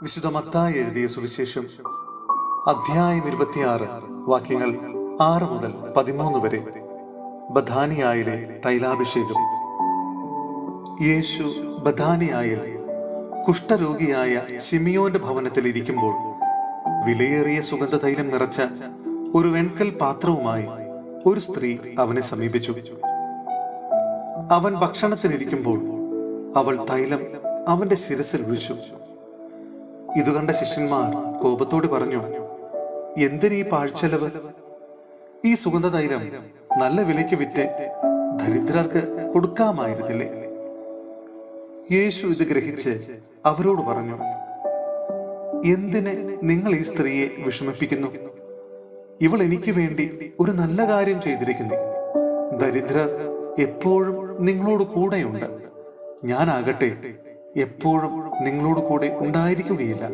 വിശുദ്ധ മത്തായി എഴുതിയ സുവിശേഷം അധ്യായം 26 വാക്യങ്ങൾ 6 മുതൽ 13 വരെ. ബഥാനിയായിലെ തൈലാഭിഷേകം. യേശു ബഥാനിയായിൽ കുഷ്ഠരോഗിയായ ശിമിയോന്റെ ഭവനത്തിൽ ഇരിക്കുമ്പോൾ വിലയേറിയ സുഗന്ധ തൈലം നിറച്ച ഒരു വെൺകൽ പാത്രവുമായി ഒരു സ്ത്രീ അവനെ സമീപിച്ചു. അവൻ ഭക്ഷണത്തിനിരിക്കുമ്പോൾ അവൾ തൈലം അവന്റെ ശിരസിൽ ഒഴിച്ചു. ഇത് കണ്ട ശിഷ്യന്മാർ കോപത്തോട് പറഞ്ഞു, എന്തിനീ പാഴ്ചെലവ്? ഈ സുഗന്ധ തൈലം നല്ല വിലയ്ക്ക് വിറ്റ് ദരിദ്രർക്ക് കൊടുക്കാമായിരുന്നില്ലേ? യേശു ഇത് ഗ്രഹിച്ച് അവരോട് പറഞ്ഞു, എന്തിന് നിങ്ങൾ ഈ സ്ത്രീയെ വിഷമിപ്പിക്കുന്നു? ഇവൾ എനിക്ക് വേണ്ടി ഒരു നല്ല കാര്യം ചെയ്തിരിക്കുന്നു. ദരിദ്രർ എപ്പോഴും നിങ്ങളോട് കൂടെയുണ്ട്, ഞാനാകട്ടെ എപ്പോഴും നിങ്ങളോട് കൂടെ ഉണ്ടായിരിക്കുകയില്ല.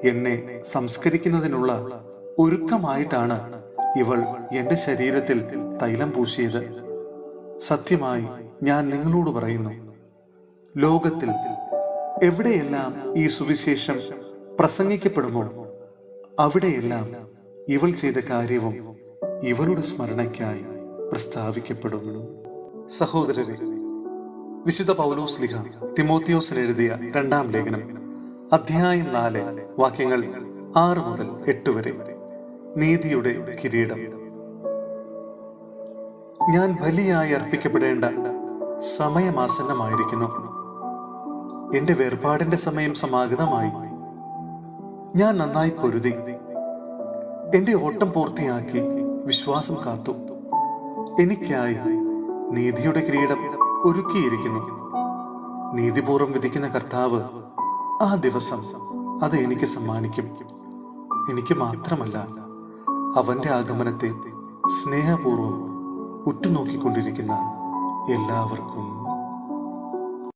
എന്നെ സംസ്കരിക്കുന്നതിനുള്ള ഒരുക്കമായിട്ടാണ് ഇവൾ എന്റെ ശരീരത്തിൽ തൈലം പൂശിയത്. സത്യമായി ഞാൻ നിങ്ങളോട് പറയുന്നു, ലോകത്തിൽ എവിടെയെല്ലാം ഈ സുവിശേഷം പ്രസംഗിക്കപ്പെടുമോ അവിടെയെല്ലാം ഇവൾ ചെയ്ത കാര്യവും ഇവളുടെ സ്മരണയ്ക്കായി പ്രസ്താവിക്കപ്പെടുന്നു. സഹോദരരെ, വിശുദ്ധ പൗലോസ്ലീഹ തിമോത്തിയോസിന് എഴുതിയ 2-ാം ലേഖനം അധ്യായം 4 വാക്യങ്ങൾ 6 മുതൽ 8 വരെ. നീതിയുടെ കിരീടം. ഞാൻ ബലിയായി അർപ്പിക്കപ്പെടേണ്ട സമയമാസന്നമായിരിക്കുന്നു. എന്റെ വേർപാടിന്റെ സമയം സമാഗതമായി. ഞാൻ നന്നായി പൊരുതി എന്റെ ഓട്ടം പൂർത്തിയാക്കി വിശ്വാസം കാത്തു. എനിക്കായി നീതിയുടെ കിരീടം ഒരുക്കിയിരിക്കുന്നു. നീതിപൂർവം വിധിക്കുന്ന കർത്താവ് ആ ദിവസം അത് എനിക്ക് സമ്മാനിക്കും. എനിക്ക് മാത്രമല്ല, അവന്റെ ആഗമനത്തെ സ്നേഹപൂർവം ഉറ്റുനോക്കിക്കൊണ്ടിരിക്കുന്ന എല്ലാവർക്കും.